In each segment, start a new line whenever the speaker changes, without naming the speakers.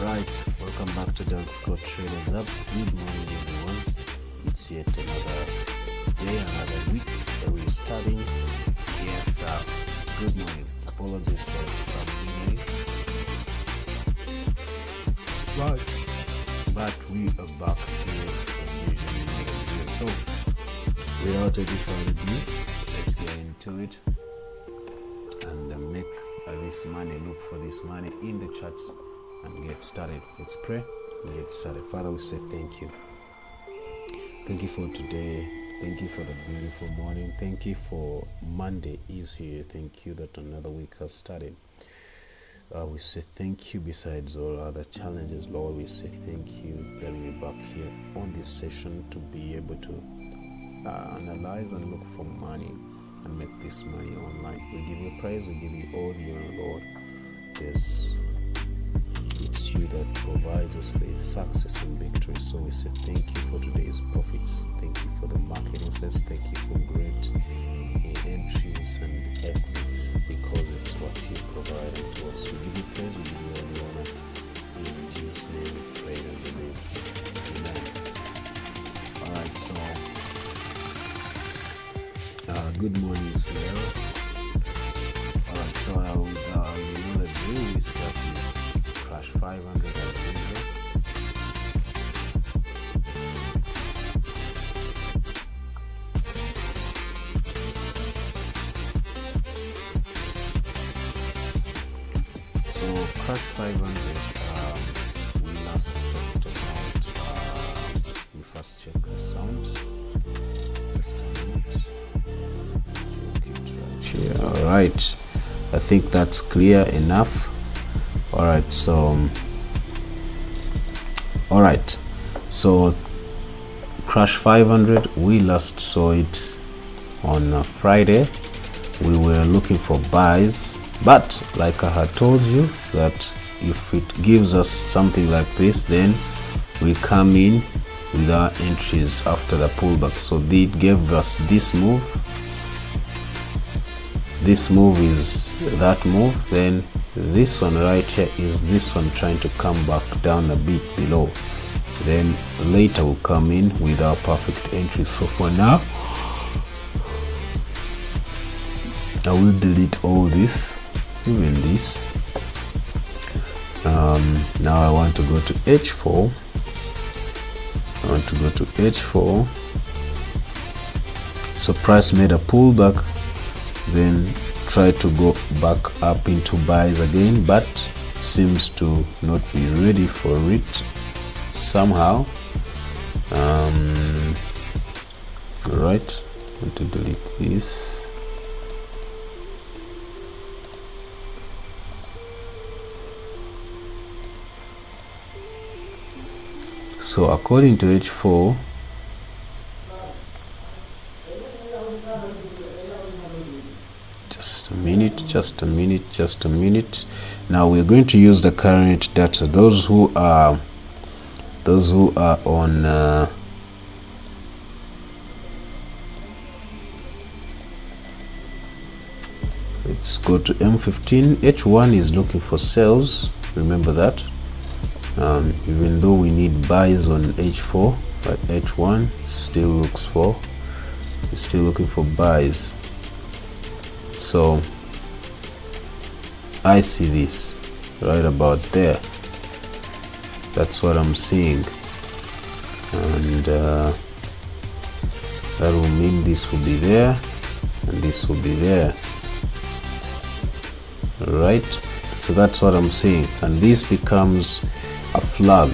Alright, welcome back to Doug Scott Traders Up. Good morning everyone. It's yet another day, another week that we're starting. Yes, good morning. Apologies for some delay. But we are back here as usual. So, without any further ado, let's get into it and make this money, look for this money in the charts and get started. Let's pray and get started. Father, we say thank you. Thank you for today. Thank you for the beautiful morning. Thank you for Monday is here. Thank you that another week has started. We say thank you besides all other challenges, Lord. We say thank you that we're back here on this session to be able to analyze and look for money and make this money online. We give you praise, we give you all the honor, Lord. Yes, it's you that provides us with success and victory. So we say thank you for today's profits. Thank you for the market insights. Thank you for great entries and exits, because it's what you provided to us. We give you praise, we give you all the honor. In Jesus' name we pray and believe. Amen. Alright, so good morning, Sierra. Alright, so without another drill, we start with crash 500 as usual. So crash 500, we last talked about, we first check the sound. Just a minute. All right, I think that's clear enough. All right, so crash 500, we last saw it on Friday. We were looking for buys, but like I had told you, that if it gives us something like this, then we come in with our entries after the pullback. So it gave us this move. This move is that move, then this one right here is this one trying to come back down a bit below. Then later we'll come in with our perfect entry. So for now, I will delete all this, even this. Now I want to go to H4. So price made a pullback, then try to go back up into buys again, but seems to not be ready for it somehow. Alright, I want to delete this. So according to H4, just a minute. Now we're going to use the current data. Those who are on let's go to M15. H1 is looking for sales, remember that. Even though we need buys on H4, but H1 still looking for buys. So I see this right about there. That's what I'm seeing, and that will mean this will be there and this will be there. Right, so that's what I'm seeing, and this becomes a flag.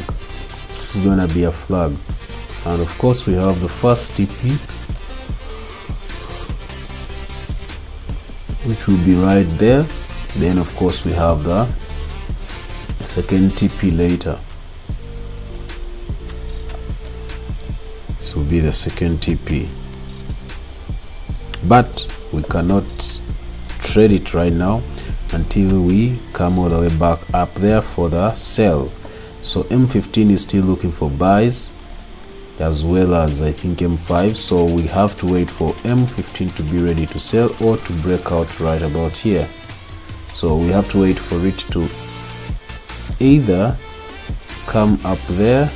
This is gonna be a flag, and of course we have the first TP, which will be right there. Then of course we have the second TP later. This will be the second TP, but we cannot trade it right now until we come all the way back up there for the sell. So M15 is still looking for buys, as well as I think M5. So we have to wait for M15 to be ready to sell or to break out right about here. So we have to wait for it to either come up there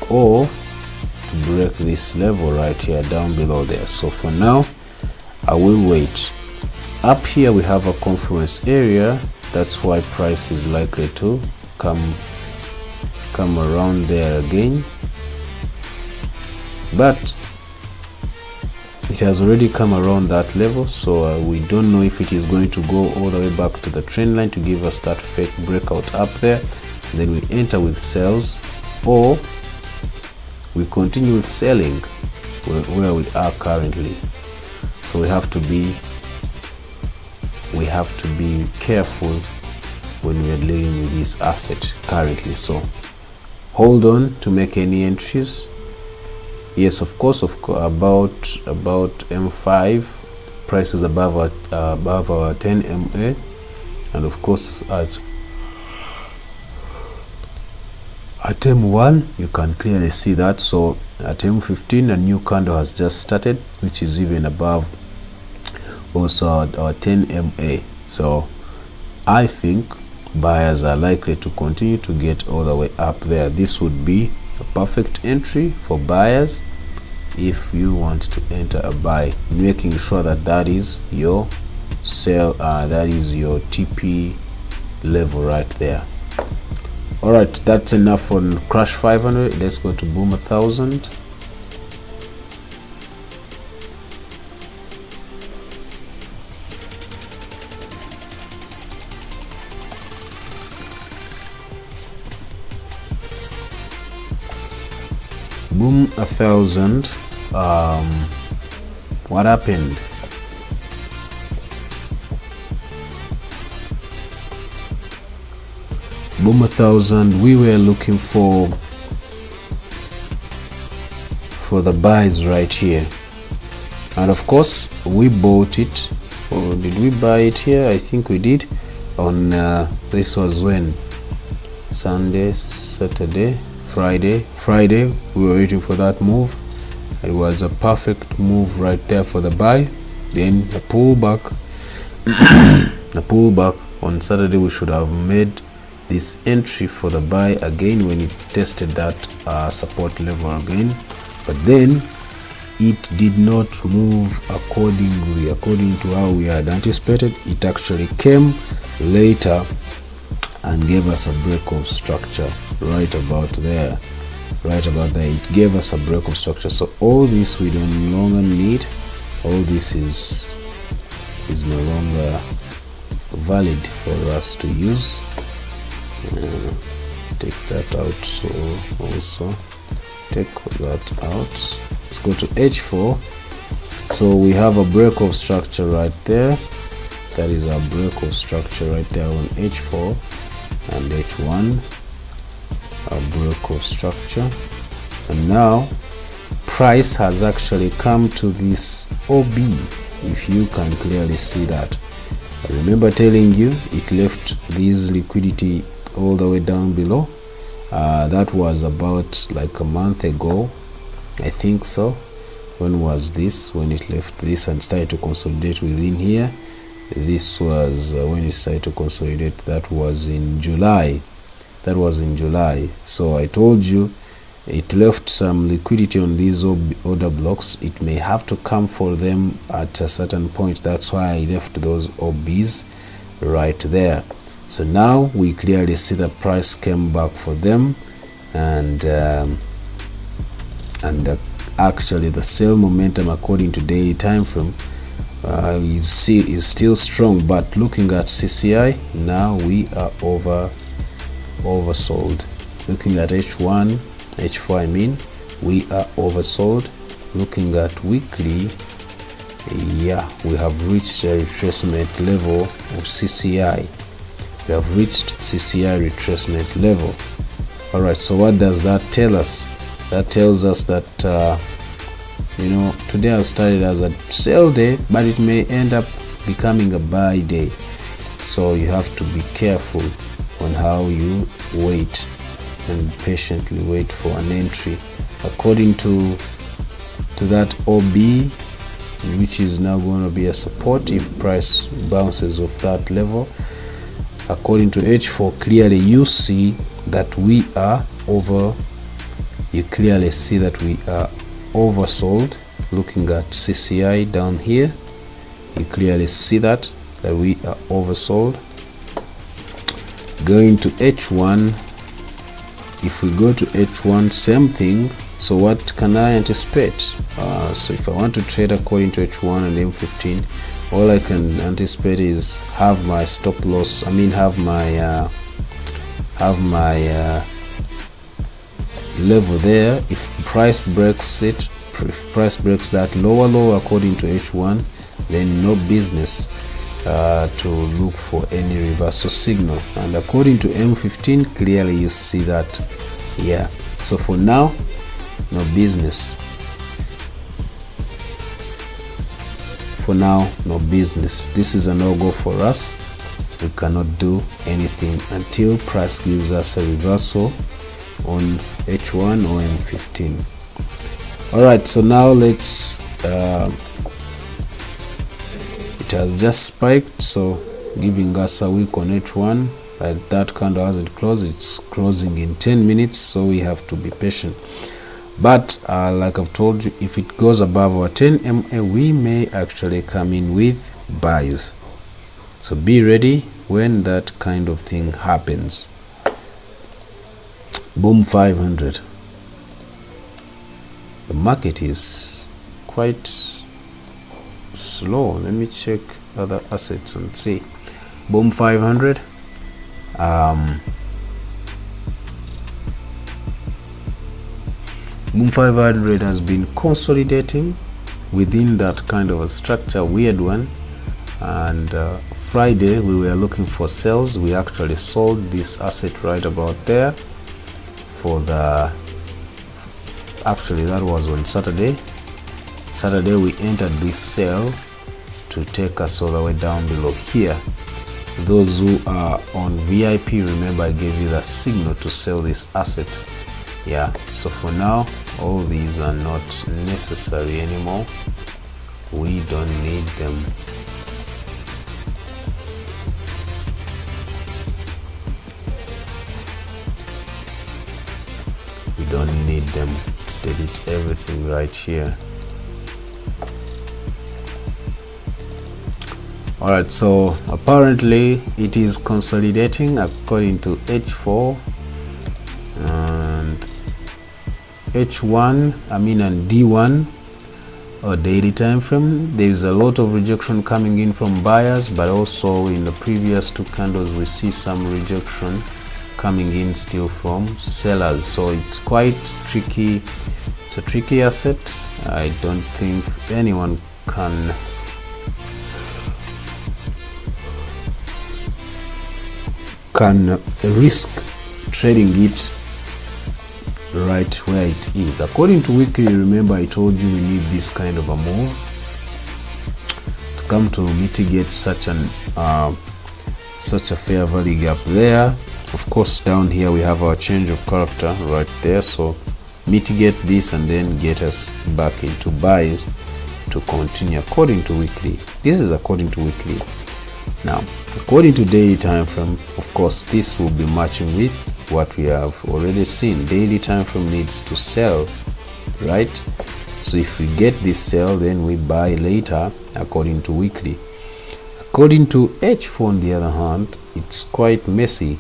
or to break this level right here down below there. So for now I will wait. Up here we have a confluence area, that's why price is likely to come around there again, but it has already come around that level, so we don't know if it is going to go all the way back to the trend line to give us that fake breakout up there. Then we enter with sells, or we continue with selling where we are currently. So we have to be careful when we are dealing with this asset currently. So hold on to make any entries. Yes, of course, about M5 prices above our 10 MA, and of course at M1 you can clearly see that. So at M15 a new candle has just started, which is even above also our 10 MA. So I think buyers are likely to continue to get all the way up there. This would be a perfect entry for buyers if you want to enter a buy, making sure that that is your sell, that is your TP level right there. All right, that's enough on Crash 500. Let's go to Boom 1000. Boom 1000. What happened? Boom 1000, we were looking for the buys right here, and of course we bought it. Or did we buy it here? I think we did. On this was when? Sunday, Saturday, Friday we were waiting for that move. It was a perfect move right there for the buy. Then the pullback on Saturday, we should have made this entry for the buy again when it tested that support level again, but then it did not move according to how we had anticipated. It actually came later and gave us a break of structure right about there. It gave us a break of structure. So all this we no longer need. All this is no longer valid for us to use. Take that out. So also take that out. Let's go to H4. So we have a break of structure right there. That is our break of structure right there on H4 and H1. A break of structure, and now price has actually come to this OB. If you can clearly see that, I remember telling you it left this liquidity all the way down below. That was about like a month ago, I think so. When was this? When it left this and started to consolidate within here. This was when it started to consolidate. That was in July. So I told you it left some liquidity on these order blocks. It may have to come for them at a certain point. That's why I left those OBs right there. So now we clearly see the price came back for them, and actually the sell momentum according to daily time frame you see is still strong. But looking at CCI, now we are oversold. Looking at H4 I mean, we are oversold. Looking at weekly, yeah, we have reached a retracement level of CCI. We have reached CCI retracement level. All right, so what does that tell us? That tells us that today I started as a sell day, but it may end up becoming a buy day. So you have to be careful on how you wait and patiently wait for an entry according to that OB, which is now going to be a support. If price bounces off that level, according to H4, clearly you see that we are over. You clearly see that we are oversold. Looking at CCI down here, you clearly see that we are oversold. Going to H1, if we go to H1, same thing. So what can I anticipate? So if I want to trade according to H1 and M15, all I can anticipate is have my stop loss, have my level there. If price breaks it, if price breaks that lower low according to H1, then no business to look for any reversal signal. And according to M15, clearly you see that, yeah. So for now, no business. For now, no business. This is a no-go for us. We cannot do anything until price gives us a reversal on H1 or M15. All right, so now let's it has just spiked, so giving us a week on H1, but that candle hasn't closed. It's closing in 10 minutes, so we have to be patient. But like I've told you, if it goes above our 10 MA, we may actually come in with buys. So be ready when that kind of thing happens. Boom 500. The market is quite slow. Let me check other assets and see. Boom 500. Boom 500 has been consolidating within that kind of a structure, weird one. And Friday we were looking for sales. We actually sold this asset right about there for the, actually that was on Saturday we entered this sale to take us all the way down below here. Those who are on VIP, remember I gave you the signal to sell this asset. Yeah, so for now all these are not necessary anymore. We don't need them. We don't need them. Let's delete everything right here. Alright, so apparently it is consolidating according to H4 and H1, and D1 or daily time frame. There is a lot of rejection coming in from buyers, but also in the previous two candles we see some rejection coming in still from sellers. So it's quite tricky. It's a tricky asset. I don't think anyone can risk trading it right where it is. According to weekly, remember I told you we need this kind of a move to come to mitigate such a fair value gap there. Of course, down here we have our change of character right there, so mitigate this and then get us back into buys to continue according to weekly. This is according to weekly. Now according to daily time frame, of course this will be matching with what we have already seen. Daily time frame needs to sell, right? So if we get this sell, then we buy later according to weekly. According to H4 on the other hand, it's quite messy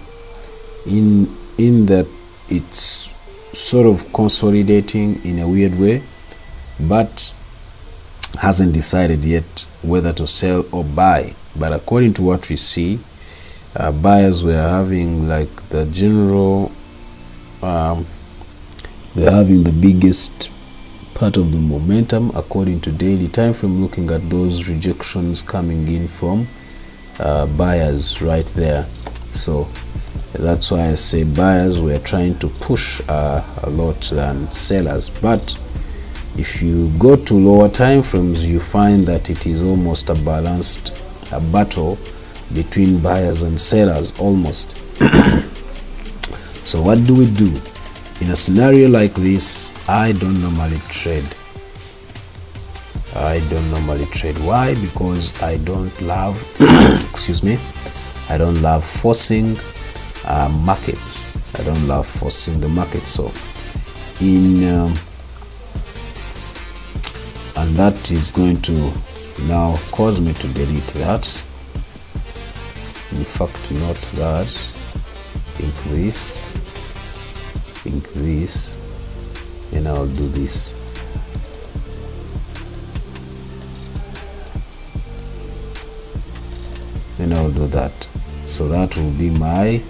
in that it's sort of consolidating in a weird way, but hasn't decided yet whether to sell or buy. But according to what we see, buyers were having like the general, they're having the biggest part of the momentum according to daily time frame, looking at those rejections coming in from buyers right there. So that's why I say buyers were trying to push a lot than sellers. But if you go to lower time frames, you find that it is almost a balanced battle between buyers and sellers almost. So what do we do in a scenario like this? I don't normally trade. Why? Because I don't love excuse me, I don't love forcing markets. I don't love forcing the market. So and that is going to now cause me to delete that. In fact, not that. Increase, and I'll do this. Then I'll do that. So that will be my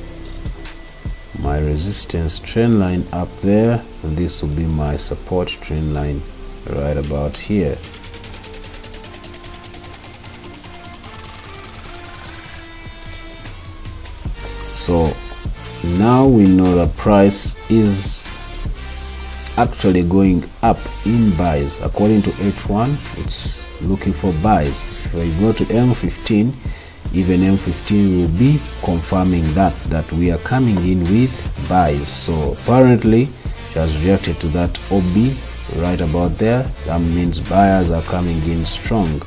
resistance trend line up there, and this will be my support trend line right about here. So now we know the price is actually going up in buys. According to H1, it's looking for buys. If we go to M15, even M15 will be confirming that we are coming in with buys. So apparently it has reacted to that OB right about there. That means buyers are coming in strong.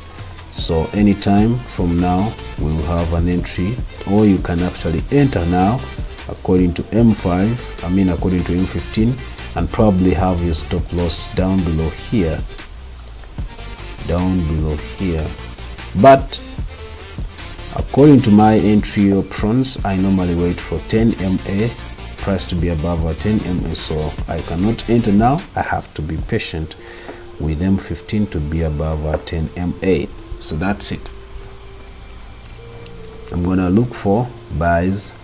So anytime from now we'll have an entry, or you can actually enter now according to M5, according to M15, and probably have your stop loss down below here. But according to my entry options, I normally wait for 10 MA price to be above a 10 MA, so I cannot enter now. I have to be patient with M15 to be above a 10 MA. So that's it. I'm gonna look for buys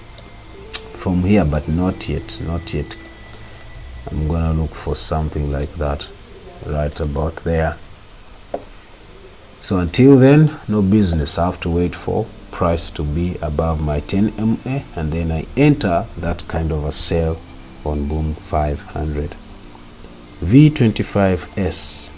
from here, but not yet. I'm gonna look for something like that right about there. So until then, no business. I have to wait for price to be above my 10 MA, and then I enter that kind of a sell on Boom 500. V25S.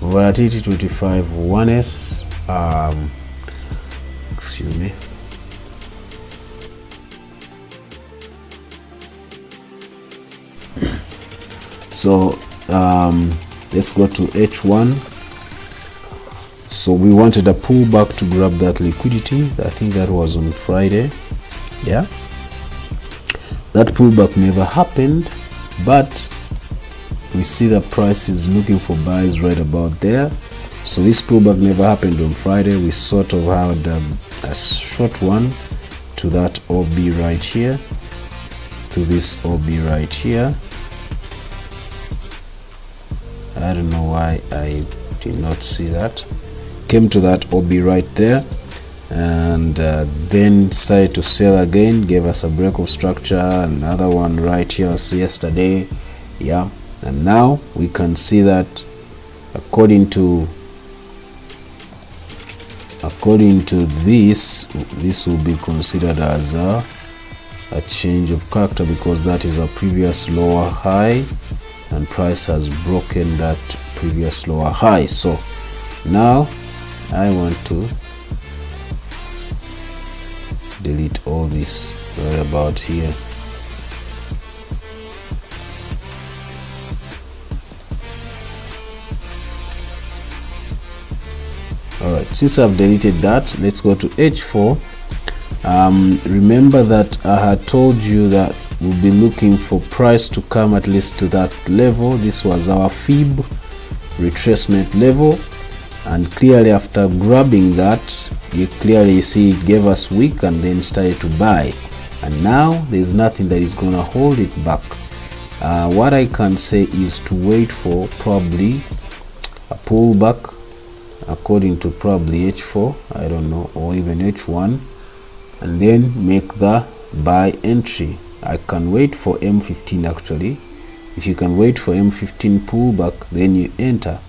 Volatility 25 1S. Excuse me. So let's go to H1. So we wanted a pullback to grab that liquidity. I think that was on Friday. Yeah, that pullback never happened, but we see the price is looking for buys right about there. So this pullback never happened on Friday. We sort of had a short one to that OB right here, to this OB right here. I don't know why I did not see that. Came to that OB right there, and then started to sell again, gave us a break of structure, another one right here yesterday. Yeah, and now we can see that according to this will be considered as a change of character, because that is a previous lower high and price has broken that previous lower high. So now I want to delete all this right about here. Alright, since I've deleted that, let's go to H4. Remember that I had told you that we'll be looking for price to come at least to that level. This was our Fib retracement level, and clearly after grabbing that, you clearly see it gave us wick and then started to buy, and now there's nothing that is gonna hold it back. What I can say is to wait for probably a pullback according to probably H4, I don't know, or even H1, and then make the buy entry. I can wait for M15 actually. If you can wait for M15 pullback, then you enter.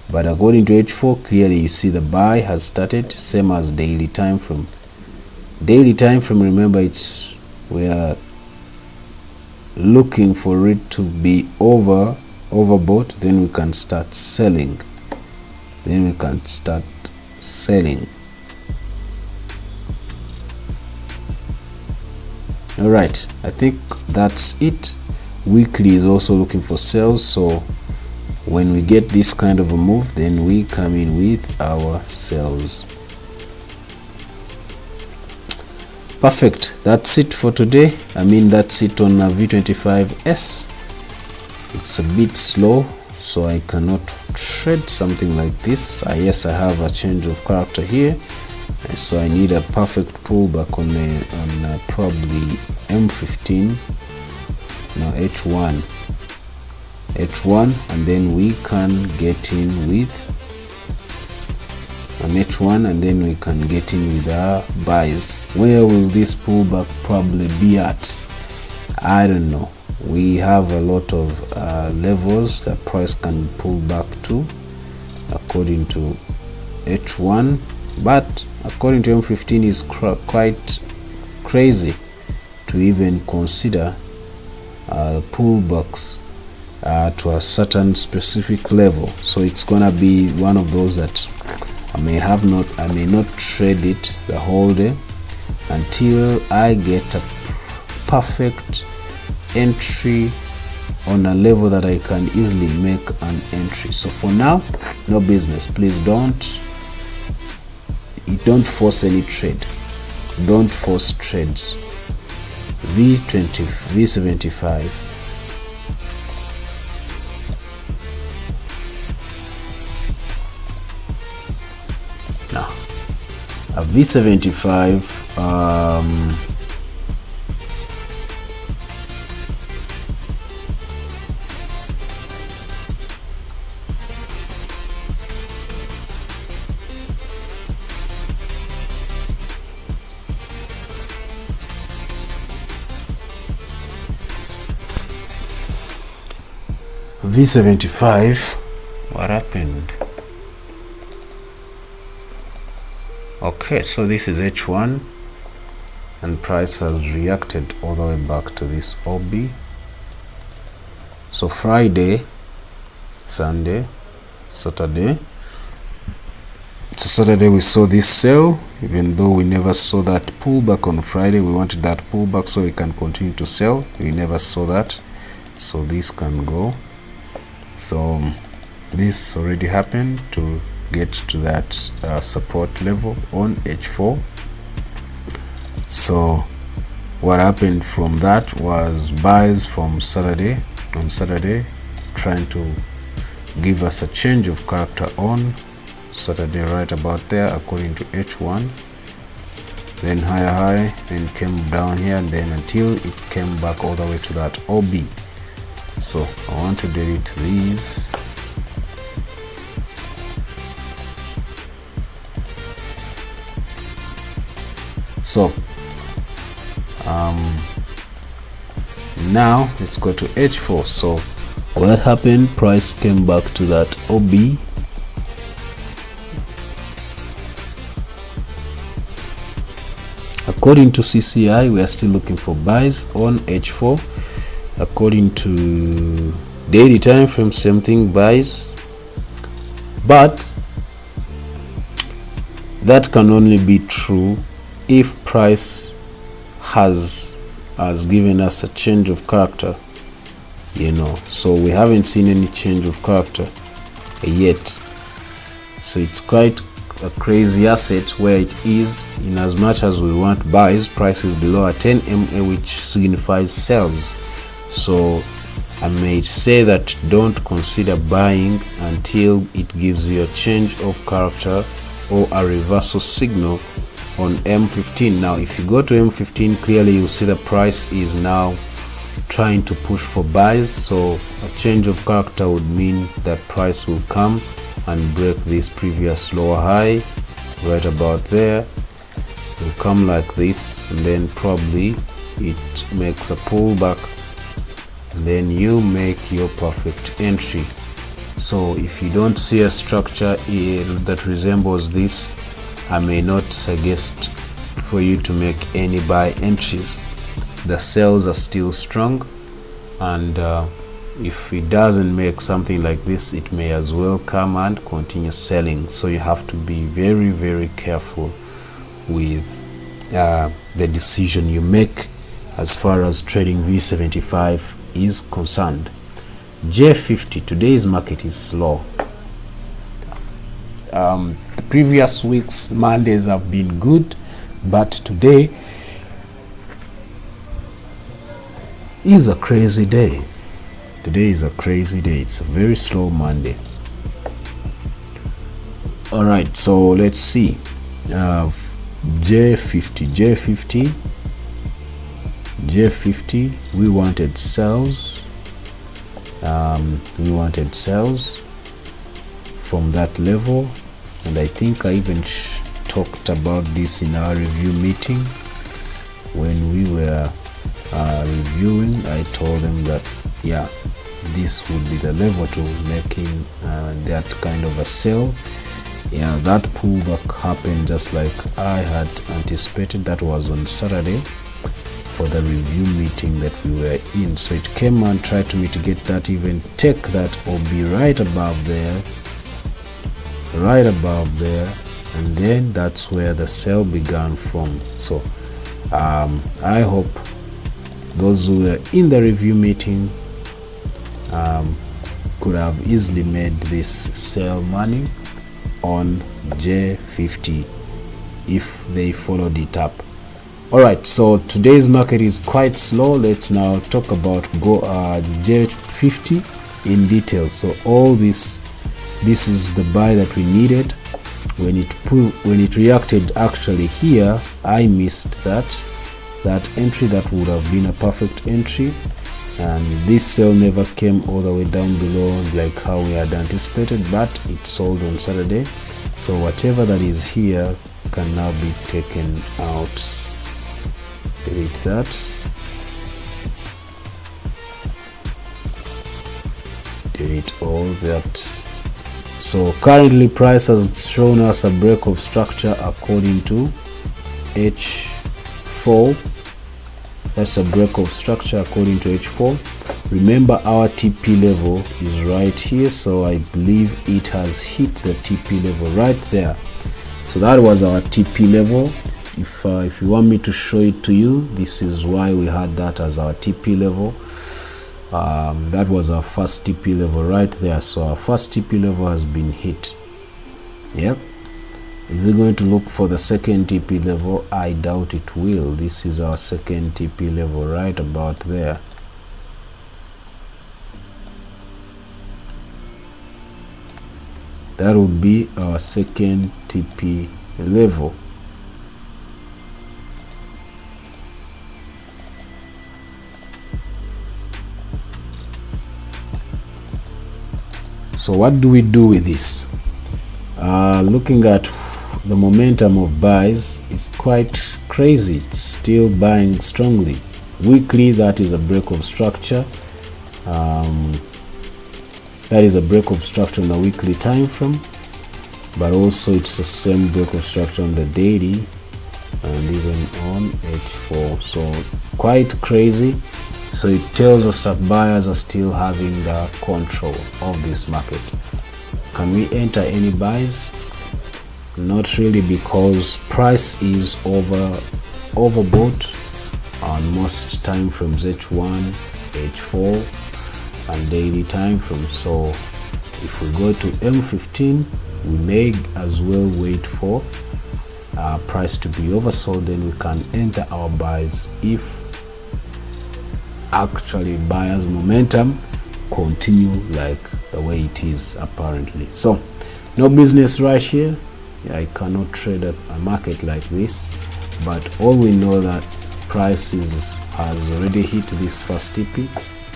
But according to H4, clearly you see the buy has started, same as daily time frame. Daily time frame, remember, we are looking for it to be overbought, then we can start selling. All right, I think that's it. weekly is also looking for sales. So when we get this kind of a move, then we come in with our sales. Perfect. That's it for today. That's it on V25S. It's a bit slow, so I cannot trade something like this. Yes, I have a change of character here, so I need a perfect pullback on probably M15, now H1, and then we can get in with an H1, and then we can get in with our buys. Where will this pullback probably be at? I don't know. We have a lot of levels that price can pull back to according to H1, but according to M15 is quite crazy to even consider pullbacks to a certain specific level. So it's gonna be one of those that I may not trade it the whole day until I get a perfect entry on a level that I can easily make an entry. So for now, no business. Please don't force any trade. Don't force trades. V75. Now a V75 V75, what happened? Okay, so this is H1 and price has reacted all the way back to this OB. So Friday, Sunday, Saturday. So Saturday we saw this sell, even though we never saw that pullback on Friday. We wanted that pullback so we can continue to sell. We never saw that, so this can go. So this already happened to get to that support level on H4. So what happened from that was buys from Saturday, on Saturday, trying to give us a change of character on Saturday, right about there according to H1, then high, then came down here, and then until it came back all the way to that OB. So I want to delete these. So now let's go to H4. So what happened? Price came back to that OB. According to CCI, we are still looking for buys on H4. According to daily time frame, same thing, buys, but that can only be true if price has given us a change of character, so we haven't seen any change of character yet. So it's quite a crazy asset where it is, in as much as we want buys, price is below a 10 MA, which signifies sells. So I may say that don't consider buying until it gives you a change of character or a reversal signal on M15. Now if you go to M15, clearly you see the price is now trying to push for buys. So a change of character would mean that price will come and break this previous lower high right about there. It will come like this, and then probably it makes a pullback, and then you make your perfect entry. So if you don't see a structure that resembles this, I may not suggest for you to make any buy entries. The sales are still strong, and if it doesn't make something like this, it may as well come and continue selling. So you have to be very, very careful with the decision you make as far as trading V75 is concerned. J50, today's market is slow. The previous week's Mondays have been good, but today is a crazy day. Today is a crazy day. It's a very slow Monday. All right, so let's see. J50, we wanted sells. We wanted sells from that level, and I think I even talked about this in our review meeting when we were reviewing. I told them that yeah, this would be the level to making that kind of a sell. Yeah, that pullback happened just like I had anticipated. That was on Saturday for the review meeting that we were in. So it came and tried to mitigate that, even take that OB right above there, and then that's where the sell began from. So I hope those who were in the review meeting could have easily made this sell money on J50 if they followed it up. All right, so today's market is quite slow. Let's now talk about J50 in detail. So all this is the buy that we needed. When it reacted actually here, I missed that entry. That would have been a perfect entry, and this sell never came all the way down below like how we had anticipated, but it sold on Saturday. So whatever that is here can now be taken out. Delete that. Delete all that. So currently price has shown us a break of structure according to H4. That's a break of structure according to H4. Remember, our TP level is right here, so I believe it has hit the TP level right there. So that was our TP level. If you want me to show it to you, this is why we had that as our TP level. That was our first TP level right there. So our first TP level has been hit. Yep. Is it going to look for the second TP level? I doubt it will. This is our second TP level right about there. That would be our second TP level. So what do we do with this? Looking at the momentum of buys is quite crazy. It's still buying strongly. Weekly, that is a break of structure. That is a break of structure on the weekly time frame, but also it's the same break of structure on the daily and even on H4. So quite crazy. So it tells us that buyers are still having the control of this market. Can we enter any buys? Not really, because price is overbought on most time frames, H1, H4 and daily time frame. So if we go to M15, we may as well wait for price to be oversold, then we can enter our buys if actually buyers momentum continue like the way it is apparently. So no business rush here. I cannot trade a market like this, but all we know that price has already hit this first TP,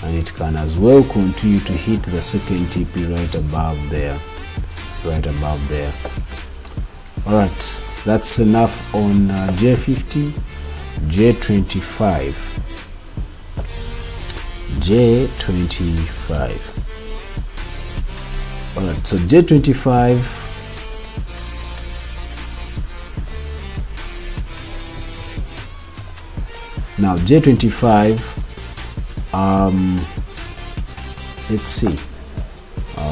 and it can as well continue to hit the second TP right above there. All right, that's enough on J50. J25. All right, so J25. Now J25, let's see,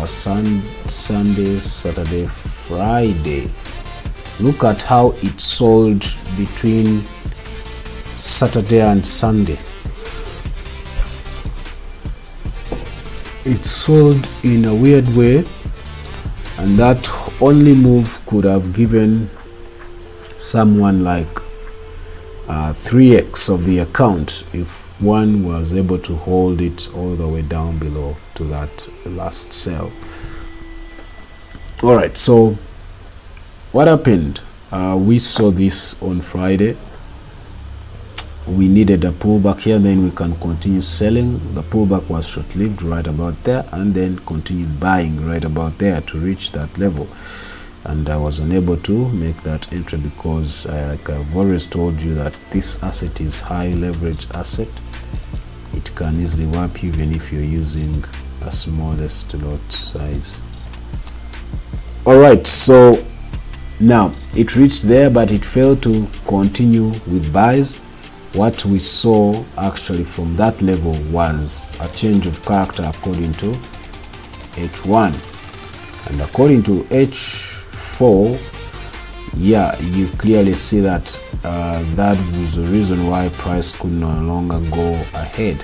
Sunday, Saturday, Friday. Look at how it sold between Saturday and Sunday. it sold in a weird way, and that only move could have given someone like 3x of the account if one was able to hold it all the way down below to that last sell. All right, so what happened? We saw this on Friday. We needed a pullback here, then we can continue selling. The pullback was short-lived right about there, and then continued buying right about there to reach that level. And I was unable to make that entry because like I've always told you that this asset is high leverage asset. It can easily wipe you even if you're using a smallest lot size. All right, so now it reached there, but it failed to continue with buys. What we saw actually from that level was a change of character according to H1, and according to H4, yeah, you clearly see that that was the reason why price could no longer go ahead.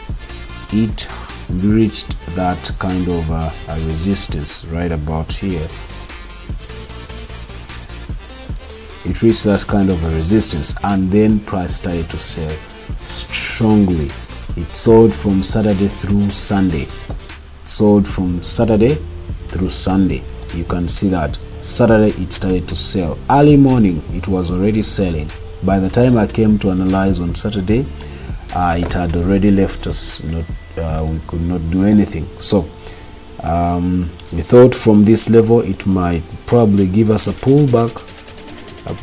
It reached that kind of a resistance right about here. It reached that kind of a resistance, and then price started to sell strongly. It sold from Saturday through Sunday. Sold from Saturday through Sunday. You can see that Saturday it started to sell. Early morning it was already selling. By the time I came to analyze on Saturday, it had already left us. We could not do anything. So we thought from this level it might probably give us a pullback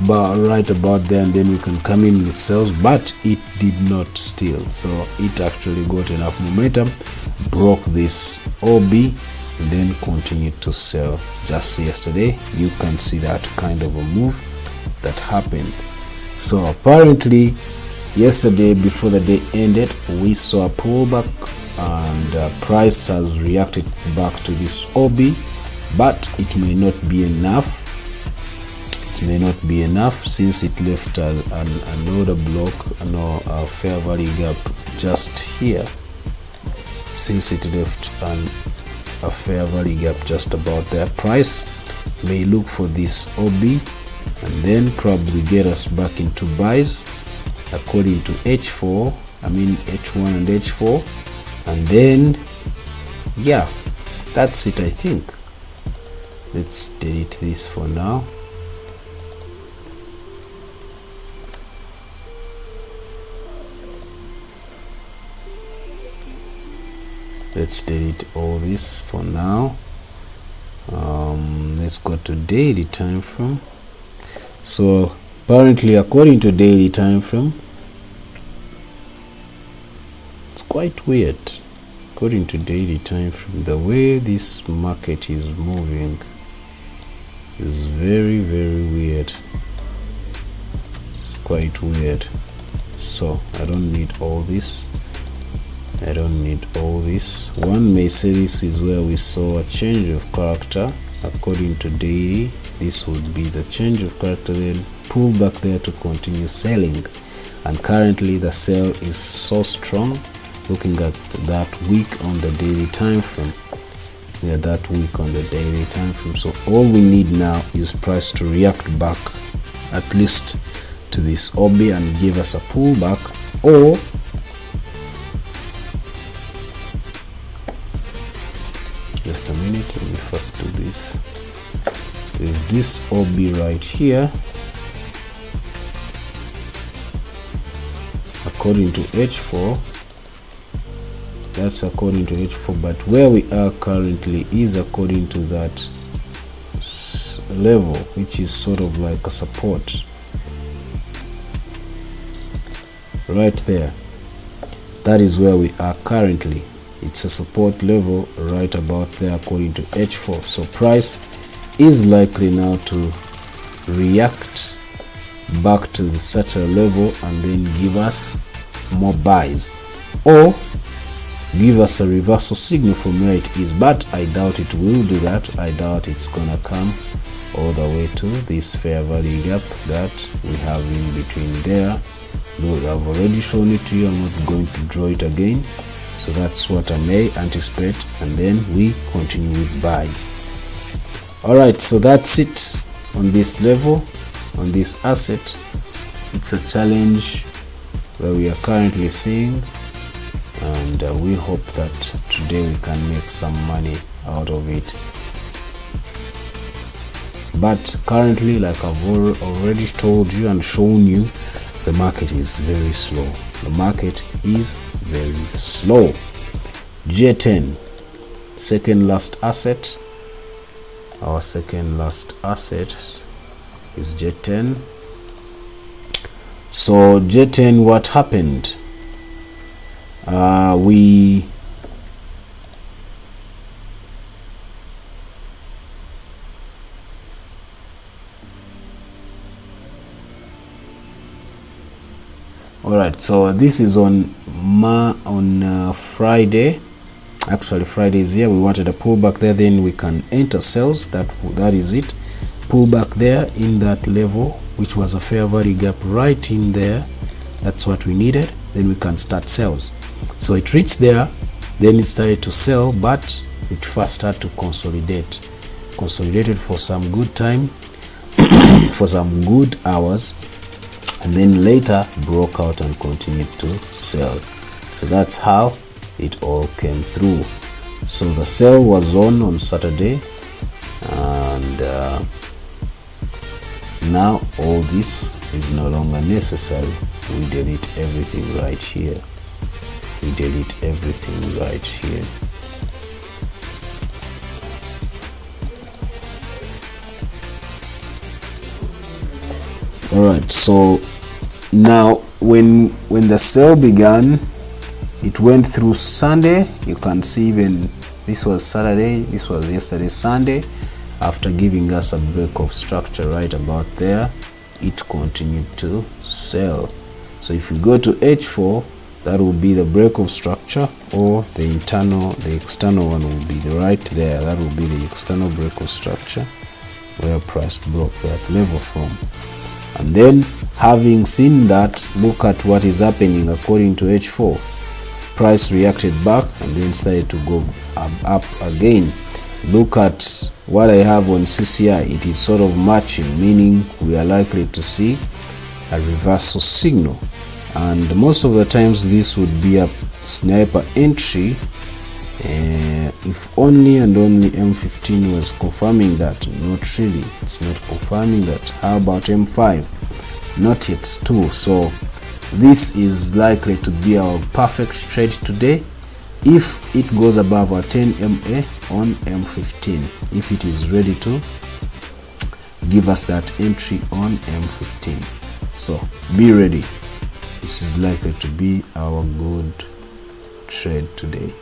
right about there, and then we can come in with sales, but it did not steal. So it actually got enough momentum, broke this OB, and then continued to sell. Just yesterday you can see that kind of a move that happened. So apparently yesterday before the day ended we saw a pullback, and price has reacted back to this OB, but it may not be enough. It may not be enough since it left another block, a fair value gap just here. Since it left a fair value gap just about there, price may look for this OB and then probably get us back into buys according to H1 and H4, and then yeah, that's it. I think let's delete this for now. Let's delete all this for now. Let's go to daily time frame. So apparently according to daily time frame, it's quite weird. According to daily time frame, the way this market is moving is very, very weird. It's quite weird. So I don't need all this. I don't need all this. One may say this is where we saw a change of character. According to daily, this would be the change of character, then pull back there to continue selling. And currently the sell is so strong. Looking at that week on the daily time frame, we are that week on the daily time frame. So all we need now is price to react back at least to this OB and give us a pullback, or just a minute, let me first do this. There's this OB right here according to H4. That's according to H4, but where we are currently is according to that level, which is sort of like a support right there. That is where we are currently. It's a support level right about there according to H4. So price is likely now to react back to such a level and then give us more buys, or give us a reversal signal from where it is, but I doubt it will do that. I doubt it's gonna come all the way to this fair value gap that we have in between there. Though I've already shown it to you, I'm not going to draw it again. So that's what I may anticipate, and then we continue with buys. All right, so that's it on this level, on this asset. It's a challenge where we are currently seeing, and we hope that today we can make some money out of it. But currently, like I've already told you and shown you, the market is very slow. The market is very slow. J10, second last asset. Our second last asset is J10. So J10, what happened? All right, so this is on Friday. Actually, Friday is here. We wanted a pullback there, then we can enter sales. That is it. Pullback there in that level, which was a fair value gap right in there. That's what we needed. Then we can start sales. So it reached there, then it started to sell, but it first started to consolidate. Consolidated for some good time, for some good hours, and then later broke out and continued to sell. So that's how it all came through. So the sale was on Saturday, and now all this is no longer necessary. We delete everything right here. We delete everything right here. All right, so now when the sale began, it went through Sunday. You can see even this was Saturday, this was yesterday Sunday. After giving us a break of structure right about there, it continued to sell. So if you go to H4, that will be the break of structure, or the external one will be the right there. That will be the external break of structure where price broke that level from. And then, having seen that, look at what is happening according to H4. Price reacted back and then started to go up again. Look at what I have on CCI. It is sort of matching, meaning we are likely to see a reversal signal. And most of the times this would be a sniper entry, if only and only M15 was confirming that. Not really, it's not confirming that. How about M5? Not yet too. So this is likely to be our perfect trade today if it goes above our 10 MA on M15, if it is ready to give us that entry on M15. So be ready. This is likely to be our good trade today.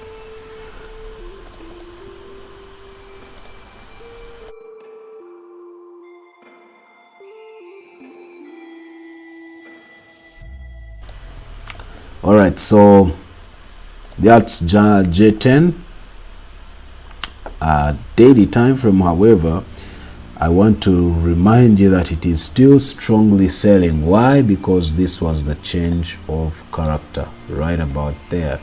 All right, so that's J10 daily time frame. However, I want to remind you that it is still strongly selling. Why? Because this was the change of character right about there.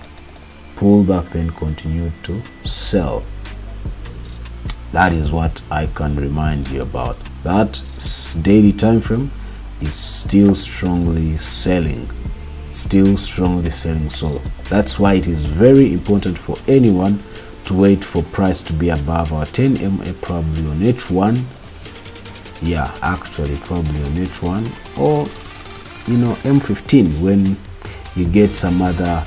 Pull back, then continued to sell. That is what I can remind you about. That daily time frame is still strongly selling. Still strongly selling. So that's why it is very important for anyone to wait for price to be above our 10 MA, probably on H1. Yeah, actually probably on H1, or M15 when you get some other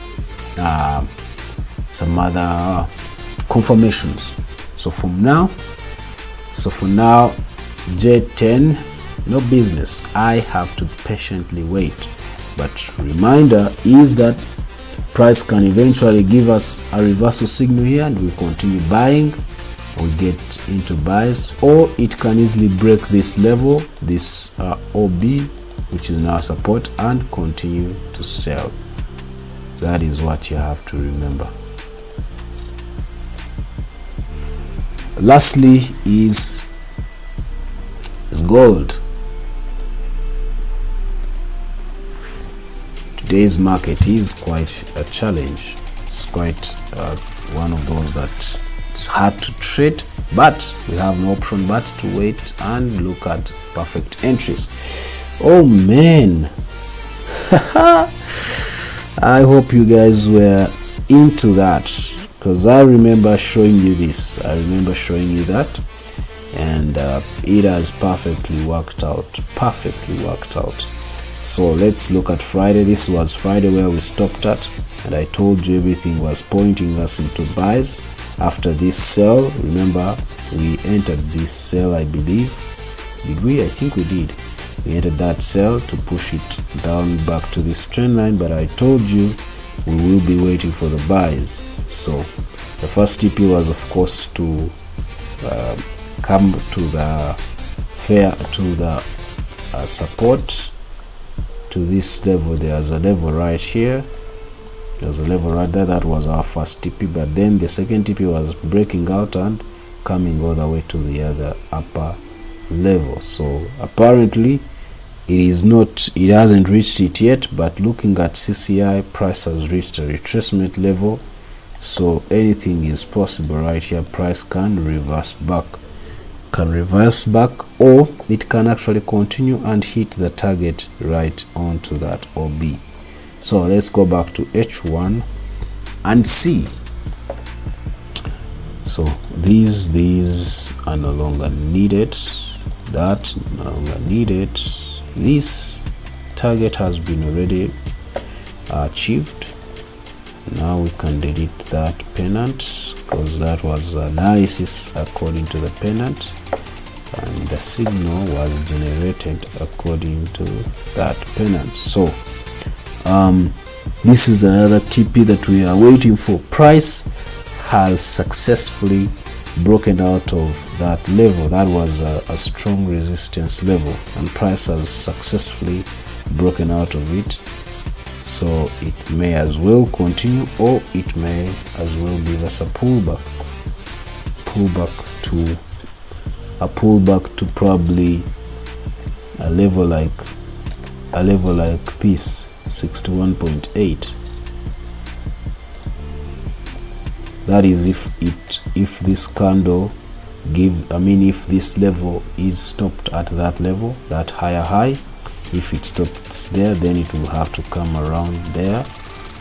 confirmations. So for now J10, no business. I have to patiently wait. But reminder is that price can eventually give us a reversal signal here and we continue buying, we get into buys, or it can easily break this level, this OB, which is now support, and continue to sell. That is what you have to remember. Lastly is gold. Today's market is quite a challenge. It's quite one of those that it's hard to trade, but we have no option but to wait and look at perfect entries. Oh man, I hope you guys were into that, because I remember showing you this. I remember showing you that, and it has perfectly worked out. So let's look at Friday. This was Friday where we stopped at, and I told you everything was pointing us into buys after this sell. Remember, we entered this sell, I believe. Did we? I think we did. We entered that sell to push it down back to this trend line, but I told you we will be waiting for the buys. So the first TP was, of course, to come to the support to this level. There's a level right here. There's a level right there. That was our first TP, but then the second TP was breaking out and coming all the way to the other upper level. So apparently it hasn't reached it yet, but looking at CCI, price has reached a retracement level, so anything is possible right here. Price can reverse back, or it can actually continue and hit the target right onto that OB. So let's go back to H1 and see. So these are no longer needed, that no longer needed. This target has been already achieved. Now we can delete that pennant, because that was analysis according to the pennant, and the signal was generated according to that pennant. So this is another TP that we are waiting for. Price has successfully broken out of that level. That was a strong resistance level, and price has successfully broken out of it. So it may as well continue, or it may as well give us a pullback to probably a level like this, 61.8. That is if this candle if this level is stopped at that level, that higher high. If it stops there, then it will have to come around there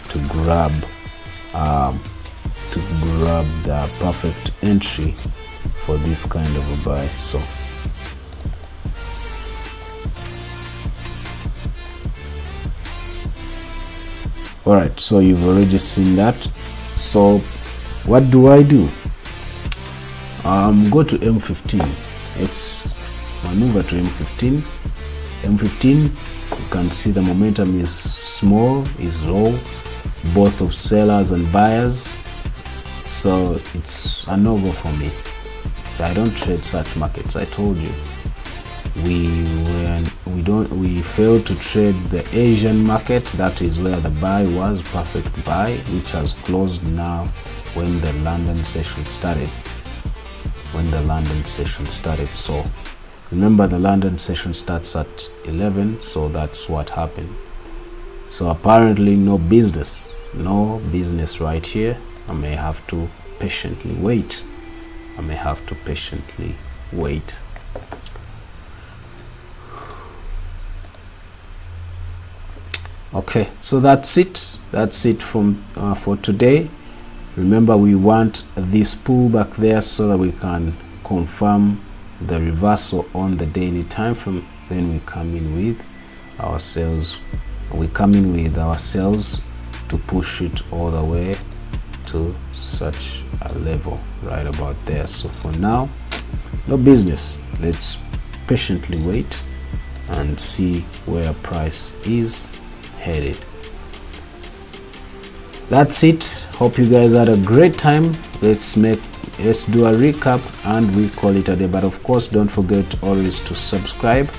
to grab the perfect entry for this kind of a buy. So all right, so you've already seen that. So what do? Go to M15. Let's maneuver to M15. You can see the momentum is small, is low, both of sellers and buyers. So it's a no-go for me. I don't trade such markets. I told you we failed to trade the Asian market. That is where the buy was, perfect buy, which has closed now when the London session started. So remember, the London session starts at 11, so that's what happened. So apparently no business right here. I may have to patiently wait. Okay, so that's it from for today. Remember, we want this pullback there so that we can confirm the reversal on the daily time frame. Then we come in with our sales. To push it all the way to such a level right about there. So for now, no business. Let's patiently wait and see where price is headed. That's it. Hope you guys had a great time. Let's do a recap and we call it a day. But of course, don't forget always to subscribe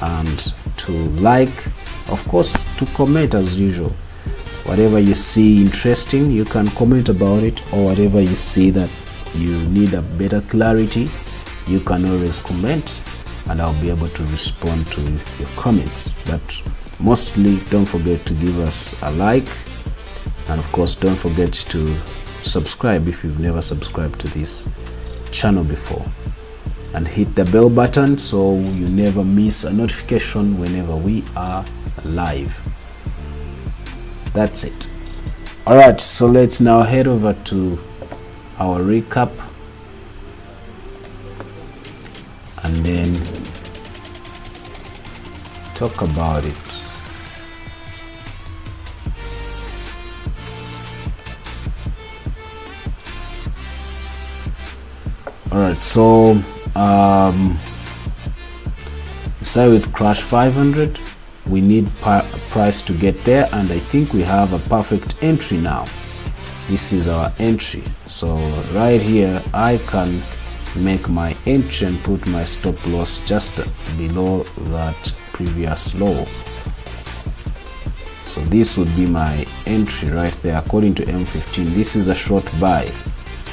and to like, of course, to comment as usual. Whatever you see interesting, you can comment about it, or whatever you see that you need a better clarity, you can always comment and I'll be able to respond to your comments. But mostly, don't forget to give us a like And of course, don't forget to subscribe if you've never subscribed to this channel before, and hit the bell button so you never miss a notification whenever we are live. That's it. All right, so let's now head over to our recap and then talk about it. All right, so start with crash 500. We need price to get there, and I think we have a perfect entry now. This is our entry. So right here I can make my entry and put my stop loss just below that previous low. So this would be my entry right there according to M15. This is a short buy.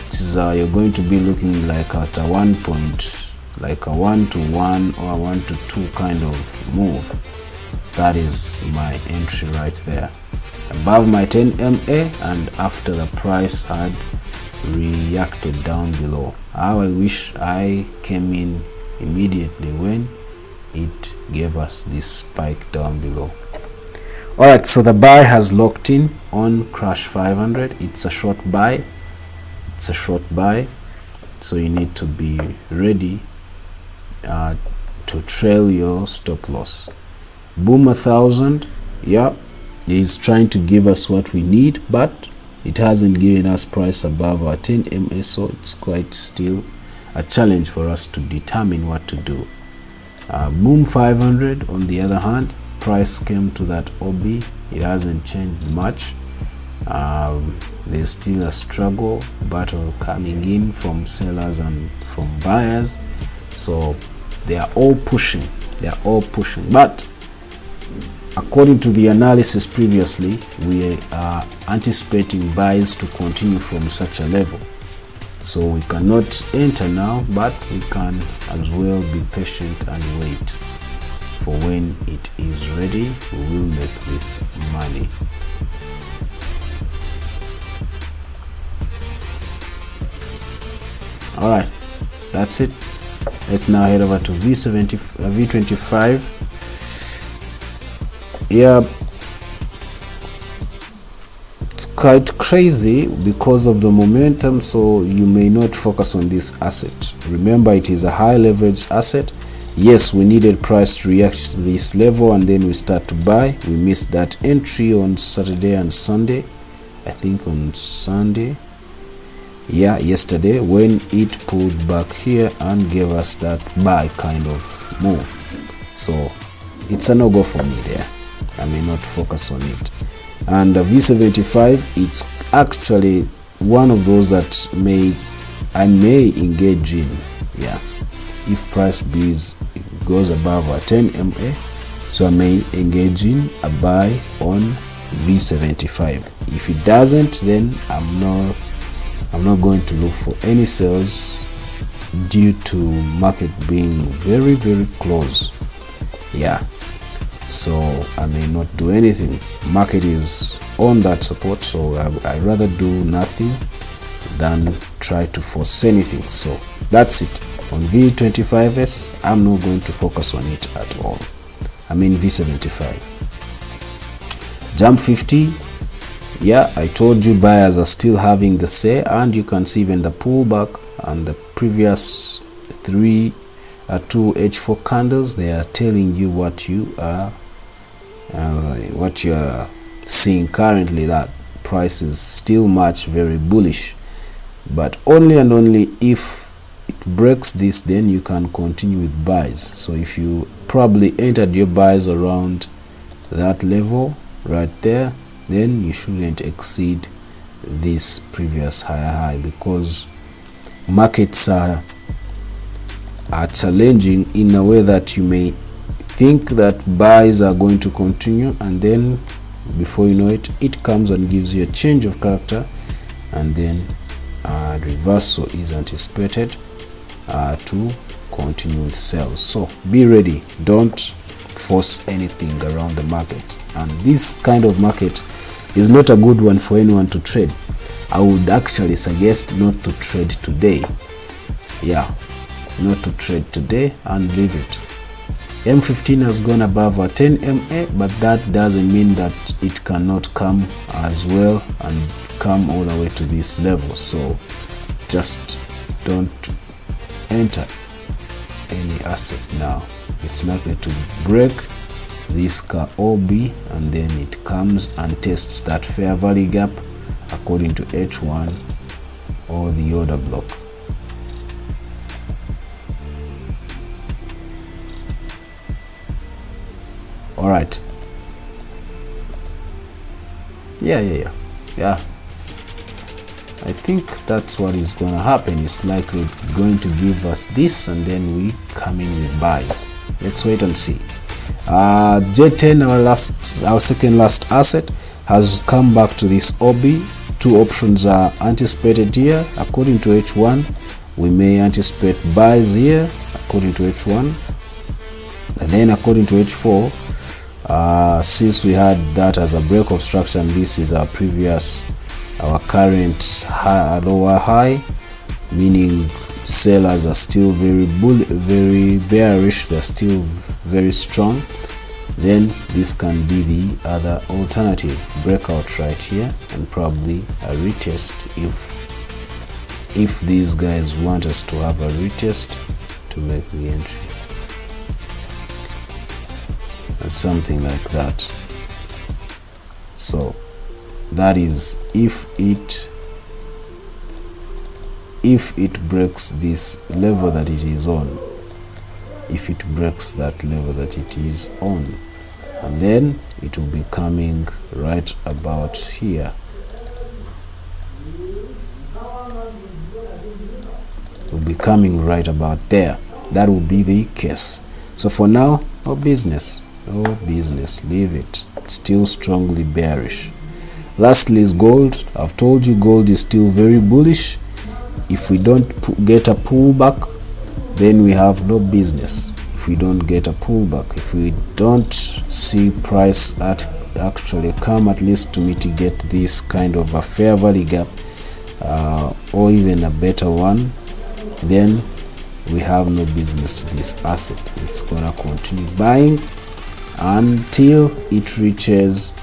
This is you're going to be looking like at a 1-to-1 or 1-to-2 kind of move. That is my entry right there, above my 10 MA and after the price had reacted down below. How I wish I came in immediately when it gave us this spike down below. All right, so the buy has locked in on crash 500. It's a short buy. It's a short buy, so you need to be ready to trail your stop loss. Boom 1000, yeah, is trying to give us what we need, but it hasn't given us price above our 10 MA, so it's quite still a challenge for us to determine what to do. Boom 500 on the other hand, price came to that OB. It hasn't changed much. There's still a struggle battle coming in from sellers and from buyers, so they are all pushing, but according to the analysis previously, we are anticipating buys to continue from such a level. So we cannot enter now, but we can as well be patient and wait for when it is ready. We will make this money. All right, that's it. Let's now head over to V25. Yeah, it's quite crazy because of the momentum, so you may not focus on this asset. Remember, it is a high leverage asset. Yes, we needed price to react to this level and then we start to buy. We missed that entry on Saturday and Sunday. I think on Sunday, yeah, yesterday, when it pulled back here and gave us that buy kind of move. So it's a no-go for me there. I may not focus on it. And V75, it's actually one of those that I may engage in. Yeah, if price goes above our 10 MA, so I may engage in a buy on V75. If it doesn't, then I'm not going to look for any sales due to market being very, very close. Yeah, so I may not do anything. Market is on that support, so I rather do nothing than try to force anything. So that's it. On V25s, I'm not going to focus on it at all. I mean V75. Jump 50. Yeah, I told you buyers are still having the say, and you can see even the pullback and the previous 2 H4 candles. They are telling you what you are seeing currently, that price is still much very bullish, but only and only if it breaks this, then you can continue with buys. So if you probably entered your buys around that level right there, then you shouldn't exceed this previous higher high, because markets are challenging in a way that you may think that buys are going to continue, and then before you know it, it comes and gives you a change of character, and then reversal is anticipated to continue with sales. So be ready, don't force anything around the market. And this kind of market, is not a good one for anyone to trade. I would actually suggest not to trade today. Yeah, not to trade today and leave it. M15 has gone above our 10 MA, but that doesn't mean that it cannot come as well and come all the way to this level. So just don't enter any asset now. It's likely to break this OB and then it comes and tests that fair value gap according to H1 or the order block. All right. Yeah. I think that's what is going to happen. It's likely going to give us this and then we come in with buys. Let's wait and see. J10, our second last asset, has come back to this OB. Two options are anticipated here. According to H1, we may anticipate buys here according to H1, and then according to H4, since we had that as a break of structure and this is our current lower high, meaning sellers are still very bearish, they're still very strong, then this can be the other alternative, breakout right here and probably a retest if these guys want us to have a retest to make the entry, and something like that. So that is if it breaks this level that it is on, if it breaks that level that it is on, and then it will be coming right about here. It will be coming right about there. That will be the case. So for now, no business, leave it. It's still strongly bearish. Lastly is gold. I've told you gold is still very bullish. If we don't get a pullback, then we have no business. If we don't get a pullback, if we don't see price actually come at least to mitigate this kind of a fair value gap, or even a better one, then we have no business with this asset. It's gonna continue buying until it reaches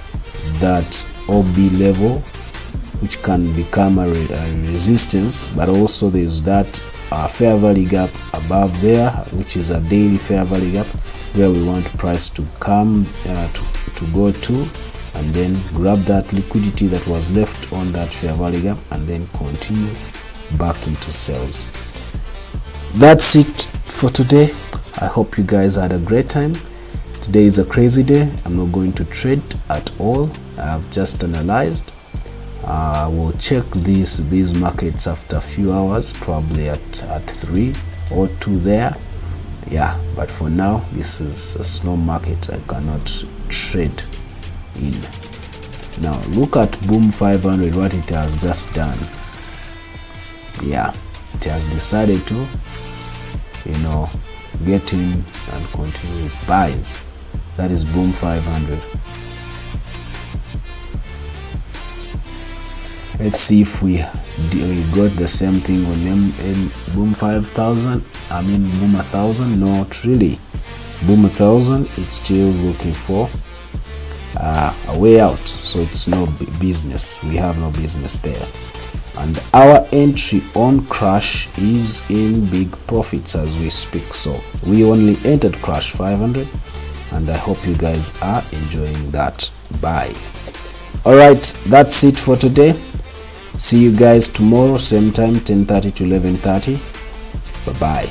that OB level, which can become a resistance, but also there's that fair value gap above there, which is a daily fair value gap, where we want price to come to go to, and then grab that liquidity that was left on that fair value gap and then continue back into sales. That's it for today. I hope you guys had a great time. Today is a crazy day. I'm not going to trade at all. I've just analyzed. We'll check these markets after a few hours, probably at 3 or 2 there. Yeah, but for now this is a slow market. I cannot trade in. Now look at Boom 500, what it has just done. Yeah, it has decided to get in and continue with buys. That is Boom 500. Let's see if we got the same thing on Boom 5000. I mean Boom 1000. Not really. Boom 1000, it's still looking for a way out, so it's no business. We have no business there. And our entry on crash is in big profits as we speak. So we only entered crash 500, and I hope you guys are enjoying that buy. All right, that's it for today. See you guys tomorrow, same time, 10:30 to 11:30. Bye bye.